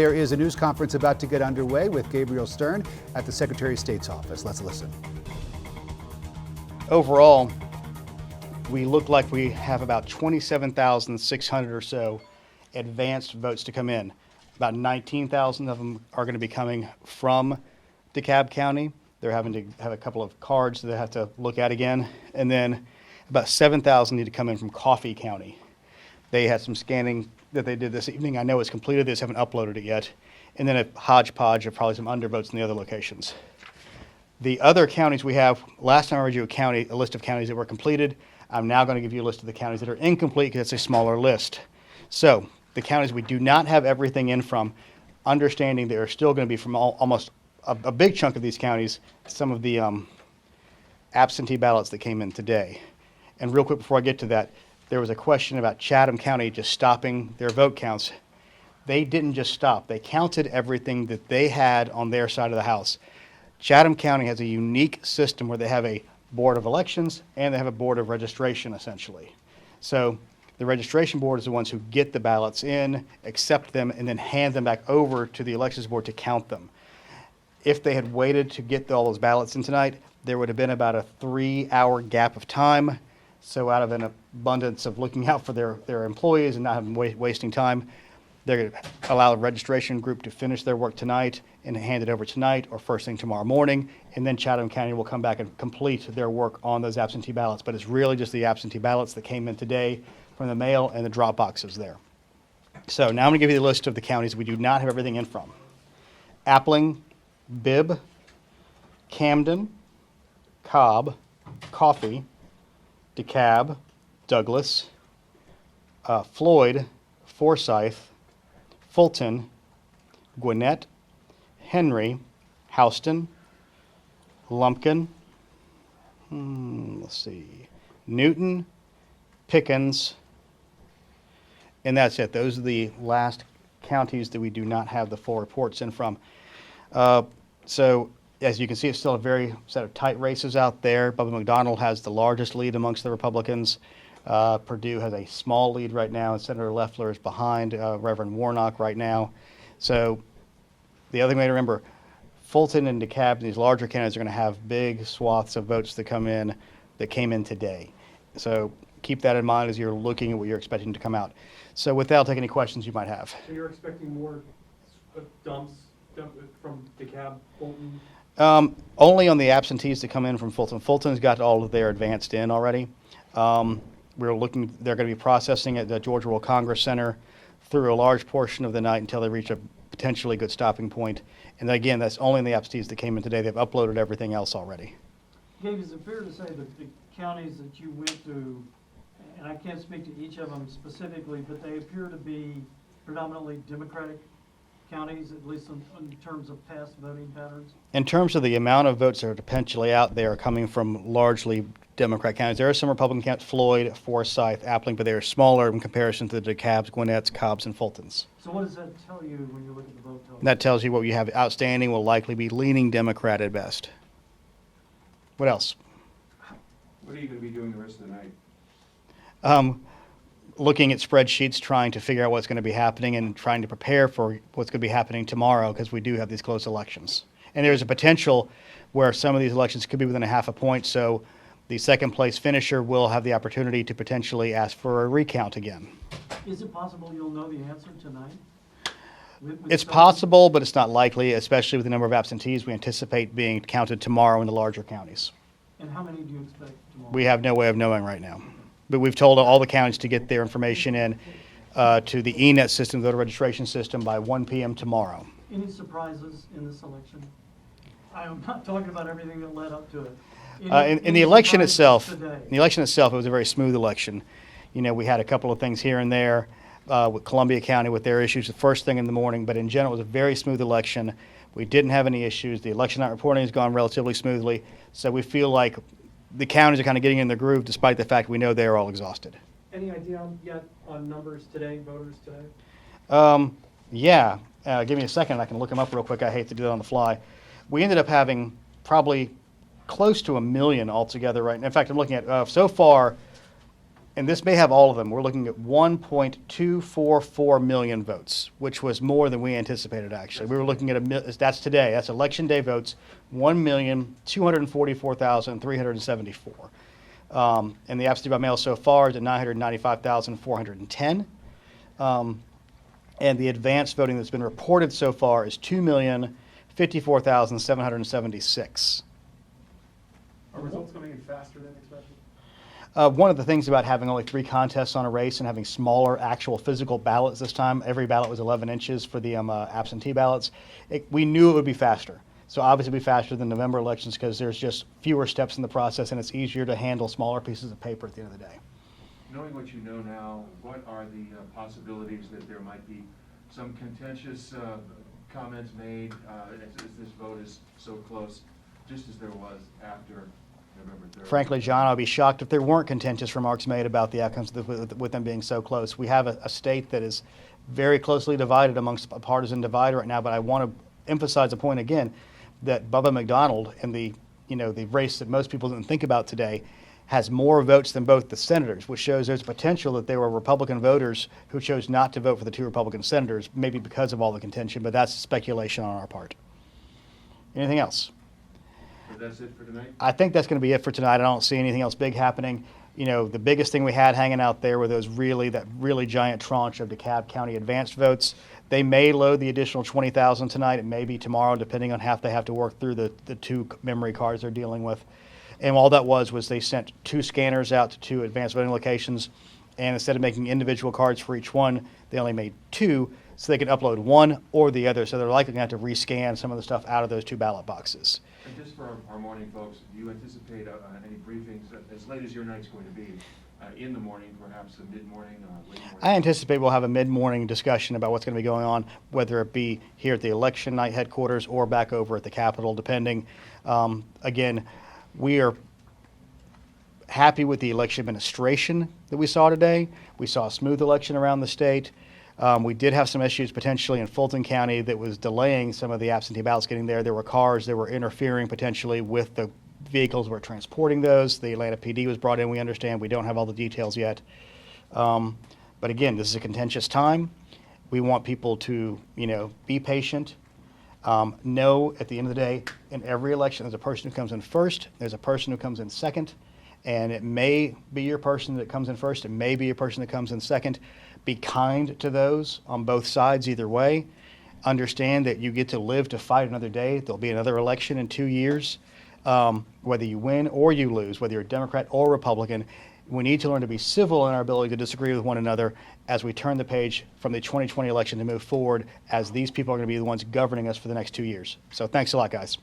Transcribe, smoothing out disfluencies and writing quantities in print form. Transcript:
There is a news conference about to get underway with Gabriel Stern at the Secretary of State's office. Let's listen. Overall, we look like we have about 27,600 or so advanced votes to come in. About 19,000 of them are going to be coming from DeKalb County. They're having to have a couple of cards that they have to look at again. And then about 7,000 need to come in from Coffee County. They had some scanning that they did this evening. I know it's completed. They just haven't uploaded it yet. And then a hodgepodge of probably some undervotes in the other locations. The other counties we have, last time I read you a list of counties that were completed. I'm now going to give you a list of the counties that are incomplete because it's a smaller list. So the counties we do not have everything in from, understanding there are still going to be from almost a big chunk of these counties, some of the absentee ballots that came in today. And real quick before I get to that, there was a question about Chatham County just stopping their vote counts. They didn't just stop. They counted everything that they had on their side of the house. Chatham County has a unique system where they have a board of elections and they have a board of registration, essentially. So the registration board is the ones who get the ballots in, accept them, and then hand them back over to the elections board to count them. If they had waited to get all those ballots in tonight, there would have been about a 3-hour gap of time. So out of an abundance of looking out for their employees and not having wasting time, they're going to allow the registration group to finish their work tonight and hand it over tonight or first thing tomorrow morning. And then Chatham County will come back and complete their work on those absentee ballots. But it's really just the absentee ballots that came in today from the mail and the drop boxes there. So now I'm going to give you the list of the counties we do not have everything in from. Appling, Bibb, Camden, Cobb, Coffee, DeKalb, Douglas, Floyd, Forsyth, Fulton, Gwinnett, Henry, Houston, Lumpkin, Newton, Pickens, and that's it. Those are the last counties that we do not have the full reports in from. So as you can see, it's still a very set of tight races out there. Bubba McDonald has the largest lead amongst the Republicans. Perdue has a small lead right now, and Senator Loeffler is behind Reverend Warnock right now. So the other thing to remember, Fulton and DeKalb and these larger counties are going to have big swaths of votes that come in that came in today. So keep that in mind as you're looking at what you're expecting to come out. So with that, I'll take any questions you might have. So you're expecting more dumps from DeKalb, Fulton? Only on the absentees that come in from Fulton. Fulton's got all of their advanced in already. They're going to be processing at the Georgia World Congress Center through a large portion of the night until they reach a potentially good stopping point. And again, that's only in the absentees that came in today. They've uploaded everything else already. Gabe, is it fair to say that the counties that you went to, and I can't speak to each of them specifically, but they appear to be predominantly Democratic counties, at least in terms of past voting patterns? In terms of the amount of votes that are potentially out there coming from largely Democrat counties, there are some Republican counties, Floyd, Forsyth, Appling, but they are smaller in comparison to the DeKalbs, Gwinnett's, Cobbs, and Fultons. So what does that tell you when you look at the vote total? That tells you what you have outstanding will likely be leaning Democrat at best. What else? What are you going to be doing the rest of the night? Looking at spreadsheets, trying to figure out what's going to be happening and trying to prepare for what's going to be happening tomorrow because we do have these close elections. And there's a potential where some of these elections could be within a half a point, so the second place finisher will have the opportunity to potentially ask for a recount again. Is it possible you'll know the answer tonight? It's possible, but it's not likely, especially with the number of absentees we anticipate being counted tomorrow in the larger counties. And how many do you expect tomorrow? We have no way of knowing right now. But we've told all the counties to get their information in to the ENET system, the voter registration system, by 1 p.m. tomorrow. Any surprises in this election? I'm not talking about everything that led up to it. In the election itself, today? it was a very smooth election. You know, we had a couple of things here and there with Columbia County with their issues the first thing in the morning, but in general, it was a very smooth election. We didn't have any issues. The election night reporting has gone relatively smoothly, so we feel like the counties are kind of getting in the groove despite the fact we know they are all exhausted. Any idea yet on numbers today, voters today? Yeah. Give me a second. I can look them up real quick. I hate to do that on the fly. We ended up having probably close to 1 million altogether right now. In fact, I'm looking at so far and this may have all of them, we're looking at 1.244 million votes, which was more than we anticipated, actually. We were looking at that's today, that's election day votes, 1,244,374. And the absentee by mail so far is at 995,410. And the advanced voting that's been reported so far is 2,054,776. Are results coming in faster than expected? One of the things about having only 3 contests on a race and having smaller actual physical ballots this time, every ballot was 11 inches for the absentee ballots, we knew it would be faster. So obviously it'll be faster than November elections because there's just fewer steps in the process and it's easier to handle smaller pieces of paper at the end of the day. Knowing what you know now, what are the possibilities that there might be some contentious comments made as this vote is so close, just as there was after November 3rd? Frankly, John, I'd be shocked if there weren't contentious remarks made about the outcomes with them being so close. We have a state that is very closely divided amongst a partisan divide right now, but I want to emphasize the point again that Bubba McDonald in the race that most people didn't think about today has more votes than both the senators, which shows there's potential that there were Republican voters who chose not to vote for the 2 Republican senators, maybe because of all the contention, but that's speculation on our part. Anything else? So that's it for tonight? I think that's going to be it for tonight. I don't see anything else big happening. The biggest thing we had hanging out there were that really giant tranche of DeKalb County advanced votes. They may load the additional 20,000 tonight. It may be tomorrow, depending on how they have to work through the 2 memory cards they're dealing with. And all that was they sent 2 scanners out to 2 advanced voting locations, and instead of making individual cards for each one, they only made 2, so they could upload one or the other. So they're likely going to have to rescan some of the stuff out of those 2 ballot boxes. And just for our morning folks, do you anticipate any briefings as late as your night's going to be? In the morning, perhaps a mid-morning, late morning? I anticipate we'll have a mid-morning discussion about what's going to be going on, whether it be here at the election night headquarters or back over at the Capitol, depending. Again, we are happy with the election administration that we saw today. We saw a smooth election around the state. We did have some issues potentially in Fulton County that was delaying some of the absentee ballots getting there. There were cars that were interfering potentially with the vehicles that were transporting those. The Atlanta PD was brought in, we understand. We don't have all the details yet. But again, this is a contentious time. We want people to, be patient. Know at the end of the day, in every election, there's a person who comes in first, there's a person who comes in second, and it may be your person that comes in first, it may be your person that comes in second. Be kind to those on both sides either way. Understand that you get to live to fight another day. There'll be another election in 2 years. Whether you win or you lose, whether you're a Democrat or Republican, we need to learn to be civil in our ability to disagree with one another as we turn the page from the 2020 election to move forward, as these people are going to be the ones governing us for the next 2 years. So thanks a lot, guys.